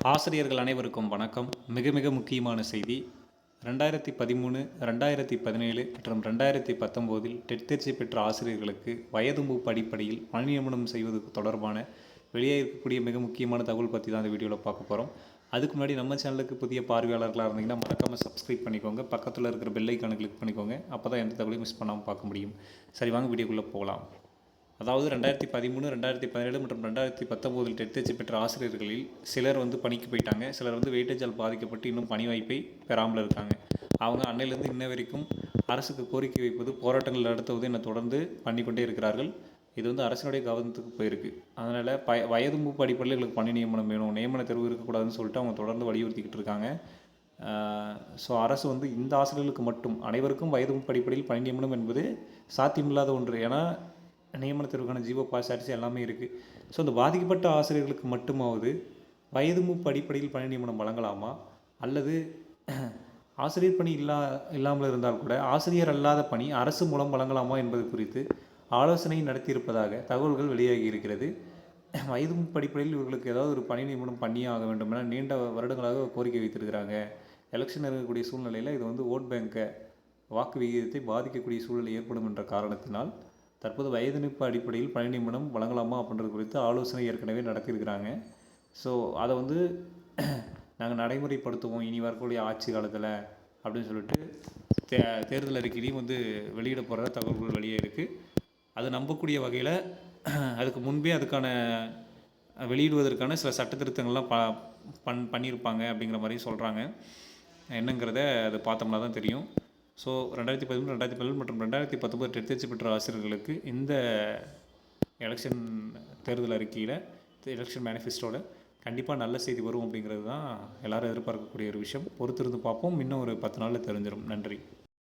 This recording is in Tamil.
ஆசிரியர்கள் அனைவருக்கும் வணக்கம். மிக மிக முக்கியமான செய்தி. 2013, 2017 மற்றும் 2019 டெட் தேர்ச்சி பெற்ற ஆசிரியர்களுக்கு வயது மூப்பு அடிப்படையில் பணி நியமனம் செய்வது தொடர்பான வெளியே இருக்கக்கூடிய மிக முக்கியமான தகவல் பற்றி தான் இந்த வீடியோவில் பார்க்க போகிறோம். அதுக்கு முன்னாடி நம்ம சேனலுக்கு புதிய பார்வையாளர்களாக இருந்தீங்கன்னா மறக்காமல் சப்ஸ்கிரைப் பண்ணிக்கோங்க. பக்கத்தில் இருக்கிற பெல் ஐக்கானை கிளிக் பண்ணிக்கோங்க. அப்போ தான் எந்த தகவலையும் மிஸ் பண்ணாமல் பார்க்க முடியும். சரி, வாங்க வீடியோக்குள்ளே போகலாம். அதாவது 2013, 2017 மற்றும் 2019 டெட் தேர்ச்சி பெற்ற ஆசிரியர்களில் சிலர் பணிக்கு போயிட்டாங்க. சிலர் வெயிட்டேஜால் பாதிக்கப்பட்டு இன்னும் பணி வாய்ப்பை பெறாமல் இருக்காங்க. அவங்க அன்னையிலேருந்து இன்ன வரைக்கும் அரசுக்கு கோரிக்கை வைப்பது, போராட்டங்கள் நடத்துவது என தொடர்ந்து பண்ணிக்கொண்டே இருக்கிறார்கள். இது அரசினுடைய கவனத்துக்கு போயிருக்கு. அதனால் வயது மூப்பு அடிப்படையில் எங்களுக்கு பணி நியமனம் வேணும், நியமன தேர்வு இருக்கக்கூடாதுன்னு சொல்லிட்டு அவங்க தொடர்ந்து வலியுறுத்திக்கிட்டு இருக்காங்க. ஸோ அரசு இந்த ஆசிரியர்களுக்கு மட்டும், அனைவருக்கும் வயது மூப்பு அடிப்படையில் பணி நியமனம் என்பது சாத்தியமில்லாத ஒன்று. ஏன்னா நியமன தேர்வுக்கான ஜிஓ பாஸ் ஆர்டிசி எல்லாமே இருக்குது. ஸோ இந்த பாதிக்கப்பட்ட ஆசிரியர்களுக்கு மட்டுமாவது வயது மூப்பு அடிப்படையில் பணி நியமனம் வழங்கலாமா, அல்லது ஆசிரியர் பணி இல்லாமல் இருந்தால் கூட ஆசிரியர் அல்லாத பணி அரசு மூலம் வழங்கலாமா என்பது குறித்து ஆலோசனை நடத்தியிருப்பதாக தகவல்கள் வெளியாகி இருக்கிறது. வயது மூப்பு அடிப்படையில் இவர்களுக்கு ஏதாவது ஒரு பணி நியமனம் பண்ணியே ஆக வேண்டும் என நீண்ட வருடங்களாக கோரிக்கை வைத்திருக்கிறாங்க. எலெக்ஷன் இருக்கக்கூடிய சூழ்நிலையில் இது ஓட் பேங்கை, வாக்கு விகிதத்தை பாதிக்கக்கூடிய சூழ்நிலை ஏற்படும் என்ற காரணத்தினால் தற்போது வயது மூப்பு அடிப்படையில் பணி நியமனம் வழங்கலாமா அப்படின்றது குறித்து ஆலோசனை ஏற்கனவே நடத்தியிருக்கிறாங்க. ஸோ அதை நாங்கள் நடைமுறைப்படுத்துவோம் இனி வரக்கூடிய ஆட்சி காலத்தில் அப்படின்னு சொல்லிட்டு தேர்தல் அறிக்கையிலையும் வெளியிட போகிற தகவல்கள் வெளியே இருக்குது. அது நம்பக்கூடிய வகையில் அதுக்கு முன்பே அதுக்கான வெளியிடுவதற்கான சில சட்ட திருத்தங்கள்லாம் பண்ணியிருப்பாங்க அப்படிங்கிற மாதிரி சொல்கிறாங்க. என்னங்கிறத அது பார்த்தோம்னா தான் தெரியும். ஸோ 2013, 2017 மற்றும் 2019 டெட் தேர்ச்சி பெற்ற ஆசிரியர்களுக்கு இந்த எலெக்ஷன் தேர்தல் அறிக்கையில், எலெக்ஷன் மேனிஃபெஸ்டோவில் கண்டிப்பாக நல்ல செய்தி வரும் அப்படிங்கிறது தான் எல்லோரும் எதிர்பார்க்கக்கூடிய ஒரு விஷயம். பொறுத்திருந்து பார்ப்போம். இன்னும் ஒரு 10 நாளில் தெரிஞ்சிடும். நன்றி.